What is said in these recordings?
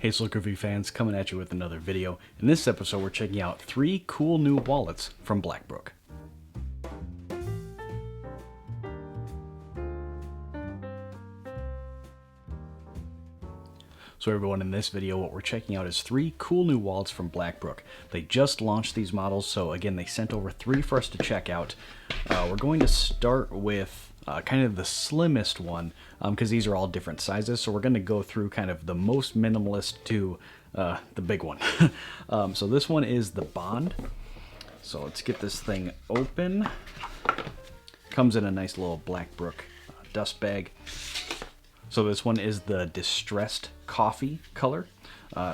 Hey Slickerview fans, coming at you with another video. In this episode we're checking out 3 cool new wallets from BlackBrook. So everyone, in this video what we're checking out is 3 cool new wallets from BlackBrook. They just launched these models, so again they sent over 3 for us to check out. We're going to start with kind of the slimmest one, because these are all different sizes, so we're going to go through kind of the most minimalist to the big one. So this one is the Bond. So let's get this thing open. Comes in a nice little BlackBrook dust bag. So this one is the distressed coffee color.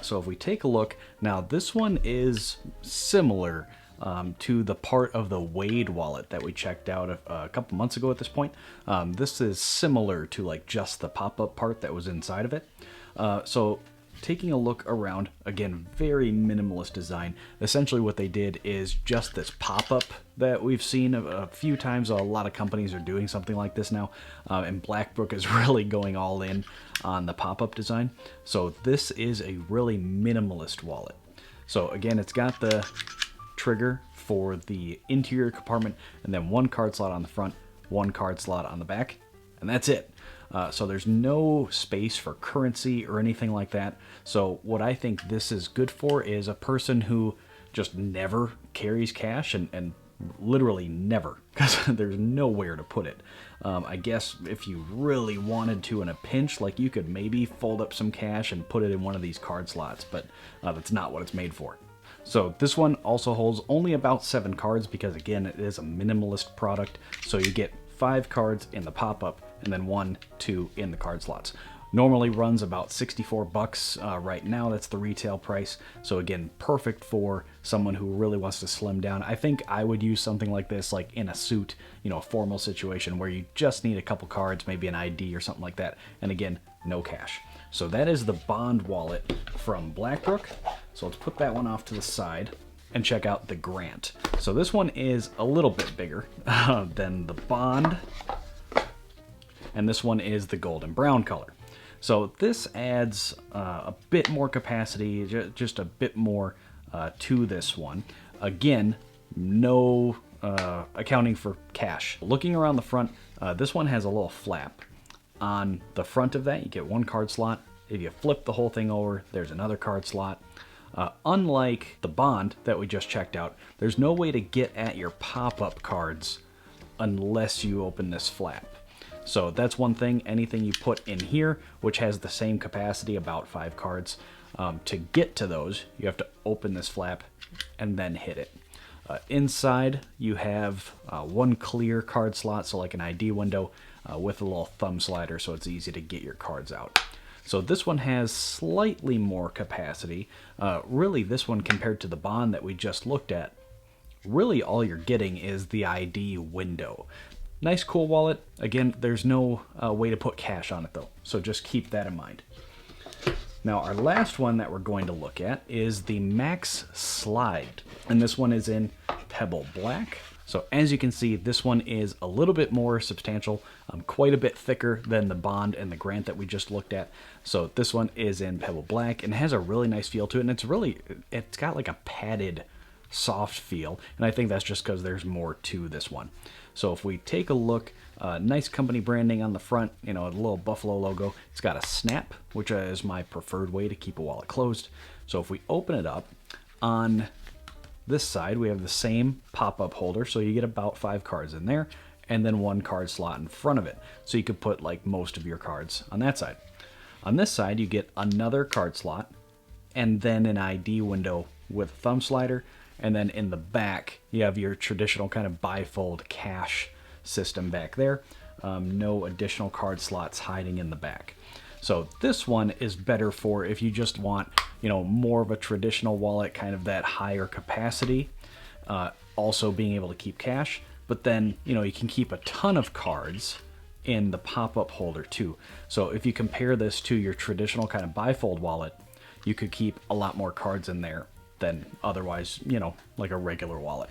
So if we take a look, now this one is similar to the part of the Wade wallet that we checked out a couple months ago at this point. This is similar to like just the pop-up part that was inside of it. So taking a look around, again, very minimalist design. Essentially what they did is just this pop-up that we've seen a few times. A lot of companies are doing something like this now, and BlackBrook is really going all in on the pop-up design. So this is a really minimalist wallet. So again, it's got the trigger for the interior compartment, and then 1 card slot on the front, 1 card slot on the back, and that's it. So there's no space for currency or anything like that. So what I think this is good for is a person who just never carries cash, and literally never, because there's nowhere to put it. I guess if you really wanted to in a pinch, like you could maybe fold up some cash and put it in one of these card slots, but that's not what it's made for. So this one also holds only about 7 cards because, again, it is a minimalist product. So you get 5 cards in the pop-up and then 1, 2 in the card slots. Normally runs about $64 right now. That's the retail price. So again, perfect for someone who really wants to slim down. I think I would use something like this like in a suit, you know, a formal situation where you just need a couple cards, maybe an ID or something like that. And again, no cash. So that is the Bond wallet from BlackBrook. So let's put that one off to the side and check out the Grant. So this one is a little bit bigger than the Bond, and this one is the golden brown color. So this adds a bit more capacity, just a bit more to this one. Again, no accounting for cash. Looking around the front, this one has a little flap. On the front of that, you get 1 card slot. If you flip the whole thing over, there's another card slot. Unlike the Bond that we just checked out, there's no way to get at your pop-up cards unless you open this flap. So that's one thing. Anything you put in here, which has the same capacity, about 5 cards, to get to those, you have to open this flap and then hit it. Inside, you have 1 clear card slot, so like an ID window, with a little thumb slider, so it's easy to get your cards out. So this one has slightly more capacity. Really, this one compared to the Bond that we just looked at, really all you're getting is the ID window. Nice, cool wallet. Again, there's no way to put cash on it though, so just keep that in mind. Now, our last one that we're going to look at is the Max Slide, and this one is in Pebble Black. So as you can see, this one is a little bit more substantial, quite a bit thicker than the Bond and the Grant that we just looked at. So this one is in Pebble Black and has a really nice feel to it, and it's got like a padded, soft feel, and I think that's just because there's more to this one. So if we take a look, nice company branding on the front, you know, a little buffalo logo. It's got a snap, which is my preferred way to keep a wallet closed. So if we open it up, on this side we have the same pop-up holder, so you get about 5 cards in there, and then 1 card slot in front of it, so you could put like most of your cards on that side. On this side you get another card slot and then an ID window with a thumb slider, and then in the back you have your traditional kind of bifold cash system back there. No additional card slots hiding in the back. So this one is better for if you just want, you know, more of a traditional wallet, kind of that higher capacity, also being able to keep cash, but then, you know, you can keep a ton of cards in the pop-up holder too. So if you compare this to your traditional kind of bifold wallet, you could keep a lot more cards in there than otherwise, you know, like a regular wallet.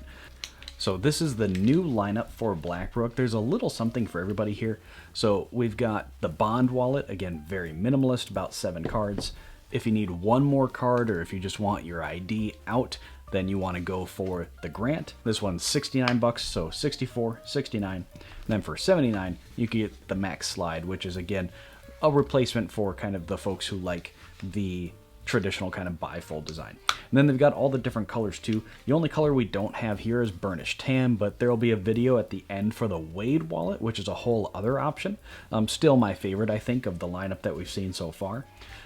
So this is the new lineup for BlackBrook. There's a little something for everybody here. So we've got the Bond wallet, again, very minimalist, about 7 cards. If you need one more card or if you just want your ID out, then you want to go for the grant. This one's 69 bucks, so 64, 69. And then for 79, you can get the max slide, which is again a replacement for kind of the folks who like the traditional kind of bifold design. And then they've got all the different colors too. The only color we don't have here is burnished tan, but there'll be a video at the end for the Wade wallet, which is a whole other option. Still my favorite, I think, of the lineup that we've seen so far.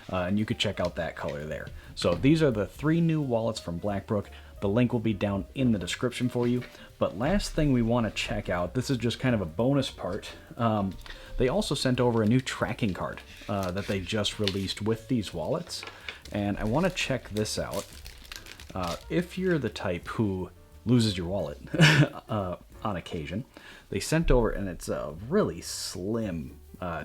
And you could check out that color there. So these are the 3 new wallets from BlackBrook. The link will be down in the description for you. But last thing we want to check out, this is just kind of a bonus part. They also sent over a new tracking card that they just released with these wallets. And I want to check this out. If you're the type who loses your wallet on occasion, they sent over, and it's a really slim,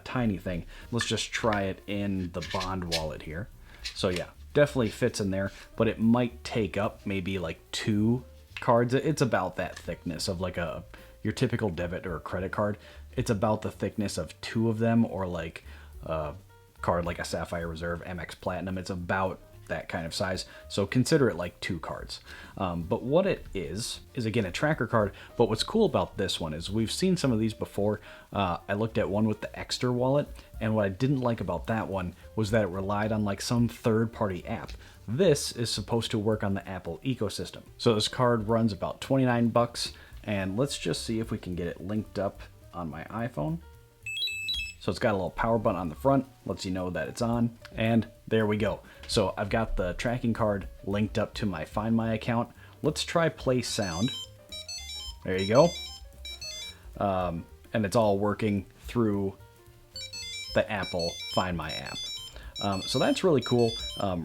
tiny thing. Let's just try it in the Bond wallet here. So yeah, definitely fits in there, but it might take up maybe like 2 cards. It's about that thickness of like your typical debit or credit card. It's about the thickness of 2 of them, or like a card like a Sapphire Reserve, MX Platinum. It's about that kind of size, so consider it like 2 cards. But what it is again a tracker card. But what's cool about this one is we've seen some of these before. I looked at one with the Exter wallet, and what I didn't like about that one was that it relied on like some third-party app. This is supposed to work on the Apple ecosystem. So this card runs about 29 bucks, and let's just see if we can get it linked up on my iPhone. So it's got a little power button on the front, lets you know that it's on, and there we go. So I've got the tracking card linked up to my Find My account. Let's try play sound. There you go. And it's all working through the Apple Find My app. So that's really cool.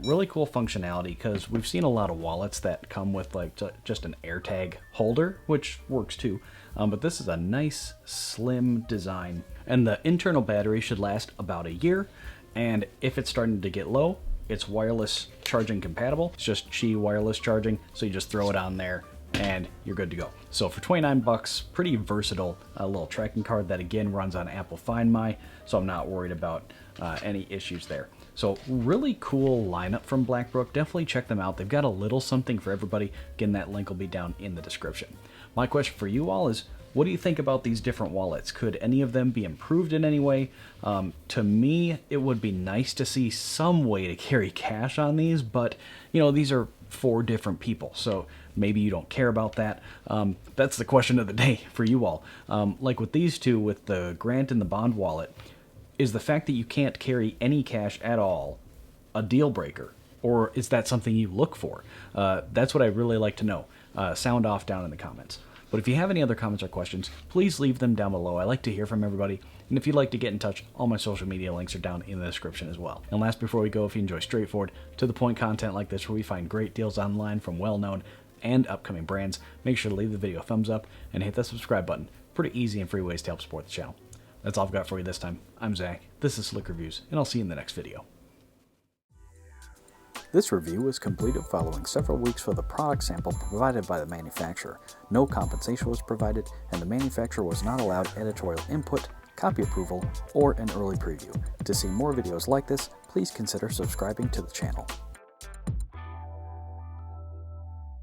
Really cool functionality, because we've seen a lot of wallets that come with like just an AirTag holder, which works too. But this is a nice slim design, and the internal battery should last about a year. And if it's starting to get low, it's wireless charging compatible. It's just Qi wireless charging, so you just throw it on there and you're good to go. So for 29 bucks, pretty versatile little tracking card that again runs on Apple Find My, so I'm not worried about any issues there. So really cool lineup from BlackBrook. Definitely check them out. They've got a little something for everybody. Again, that link will be down in the description. My question for you all is, what do you think about these different wallets? Could any of them be improved in any way? To me, it would be nice to see some way to carry cash on these, but you know, these are for different people, so maybe you don't care about that. That's the question of the day for you all. Like with these two, with the Grant and the Bond wallet, is the fact that you can't carry any cash at all a deal breaker? Or is that something you look for? That's what I'd really like to know. Sound off down in the comments. But if you have any other comments or questions, please leave them down below. I like to hear from everybody. And if you'd like to get in touch, all my social media links are down in the description as well. And last, before we go, if you enjoy straightforward, to the point content like this, where we find great deals online from well-known and upcoming brands, make sure to leave the video a thumbs up and hit that subscribe button. Pretty easy and free ways to help support the channel. That's all I've got for you this time. I'm Zach, this is Slick Reviews, and I'll see you in the next video. This review was completed following several weeks for the product sample provided by the manufacturer. No compensation was provided, and the manufacturer was not allowed editorial input, copy approval, or an early preview. To see more videos like this, please consider subscribing to the channel.